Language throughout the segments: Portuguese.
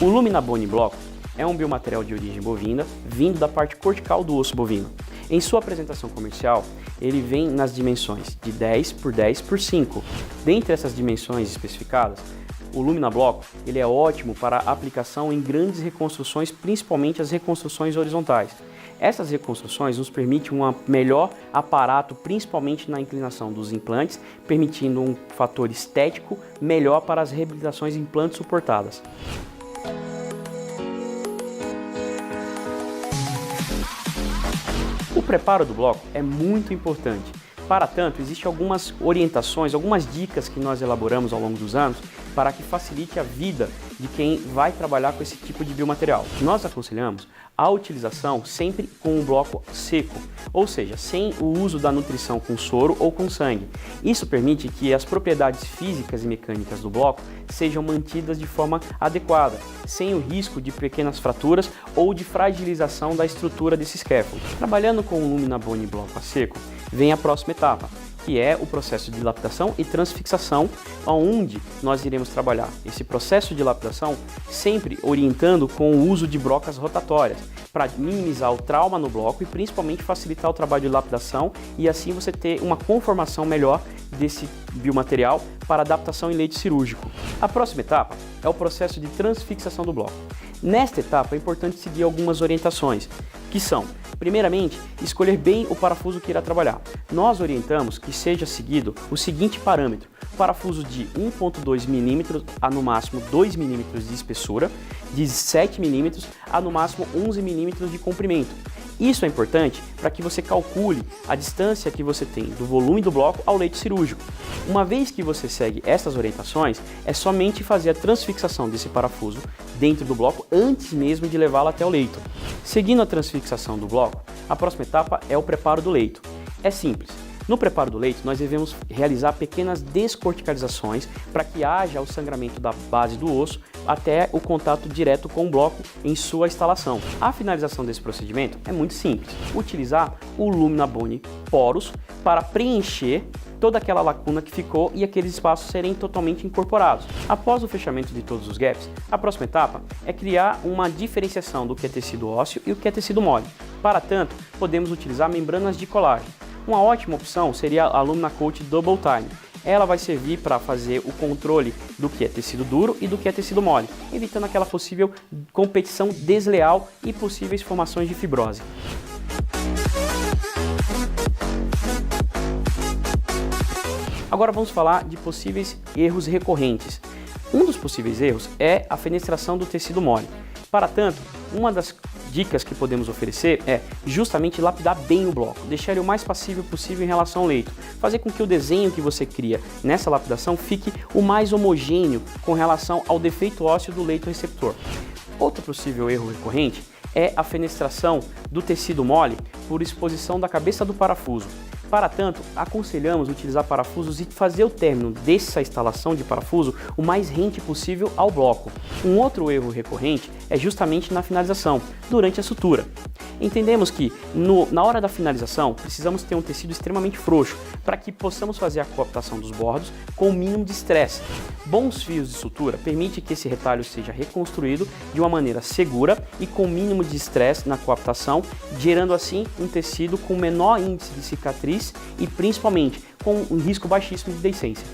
O Lumina Bone Block é um biomaterial de origem bovina, vindo da parte cortical do osso bovino. Em sua apresentação comercial, ele vem nas dimensões de 10 por 10 por 5. Dentre essas dimensões especificadas, o Lumina Block ele é ótimo para aplicação em grandes reconstruções, principalmente as reconstruções horizontais. Essas reconstruções nos permitem um melhor aparato, principalmente na inclinação dos implantes, permitindo um fator estético melhor para as reabilitações de implantes suportadas. O preparo do bloco é muito importante. Para tanto, existem algumas orientações, algumas dicas que nós elaboramos ao longo dos anos para que facilite a vida de quem vai trabalhar com esse tipo de biomaterial. Nós aconselhamos a utilização sempre com o bloco seco, ou seja, sem o uso da nutrição com soro ou com sangue. Isso permite que as propriedades físicas e mecânicas do bloco sejam mantidas de forma adequada, sem o risco de pequenas fraturas ou de fragilização da estrutura desse scaffold. Trabalhando com o Lumina Bone Block a seco, vem a próxima etapa, que é o processo de lapidação e transfixação, onde nós iremos trabalhar esse processo de lapidação sempre orientando com o uso de brocas rotatórias, para minimizar o trauma no bloco e principalmente facilitar o trabalho de lapidação e assim você ter uma conformação melhor desse biomaterial para adaptação em leito cirúrgico. A próxima etapa é o processo de transfixação do bloco. Nesta etapa é importante seguir algumas orientações, que são, primeiramente, escolher bem o parafuso que irá trabalhar. Nós orientamos que seja seguido o seguinte parâmetro: parafuso de 1,2 mm a no máximo 2 mm de espessura, de 7 mm a no máximo 11 mm de comprimento. Isso é importante para que você calcule a distância que você tem do volume do bloco ao leito cirúrgico. Uma vez que você segue essas orientações, é somente fazer a transfixação desse parafuso dentro do bloco antes mesmo de levá-lo até o leito. Seguindo a transfixação do bloco, a próxima etapa é o preparo do leito. É simples. No preparo do leito, nós devemos realizar pequenas descorticalizações para que haja o sangramento da base do osso até o contato direto com o bloco em sua instalação. A finalização desse procedimento é muito simples. Utilizar o Lumina Bone Porous para preencher toda aquela lacuna que ficou e aqueles espaços serem totalmente incorporados. Após o fechamento de todos os gaps, a próxima etapa é criar uma diferenciação do que é tecido ósseo e o que é tecido mole. Para tanto, podemos utilizar membranas de colágeno. Uma ótima opção seria a Lumina Coat Double Time. Ela vai servir para fazer o controle do que é tecido duro e do que é tecido mole, evitando aquela possível competição desleal e possíveis formações de fibrose. Agora vamos falar de possíveis erros recorrentes. Um dos possíveis erros é a fenestração do tecido mole. Para tanto, uma das dicas que podemos oferecer é justamente lapidar bem o bloco, deixar ele o mais passível possível em relação ao leito, fazer com que o desenho que você cria nessa lapidação fique o mais homogêneo com relação ao defeito ósseo do leito receptor. Outro possível erro recorrente é a fenestração do tecido mole por exposição da cabeça do parafuso. Para tanto, aconselhamos utilizar parafusos e fazer o término dessa instalação de parafuso o mais rente possível ao bloco. Um outro erro recorrente é justamente na finalização, durante a sutura. Entendemos que na hora da finalização precisamos ter um tecido extremamente frouxo para que possamos fazer a coaptação dos bordos com o mínimo de estresse. Bons fios de sutura permitem que esse retalho seja reconstruído de uma maneira segura e com o mínimo de estresse na coaptação, gerando assim um tecido com menor índice de cicatriz e principalmente com um risco baixíssimo de deiscência.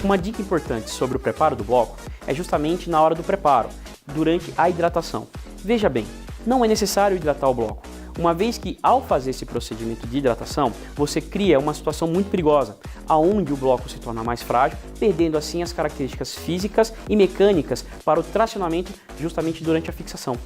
Uma dica importante sobre o preparo do bloco é justamente na hora do preparo, durante a hidratação. Veja bem, não é necessário hidratar o bloco, uma vez que ao fazer esse procedimento de hidratação, você cria uma situação muito perigosa, aonde o bloco se torna mais frágil, perdendo assim as características físicas e mecânicas para o tracionamento justamente durante a fixação.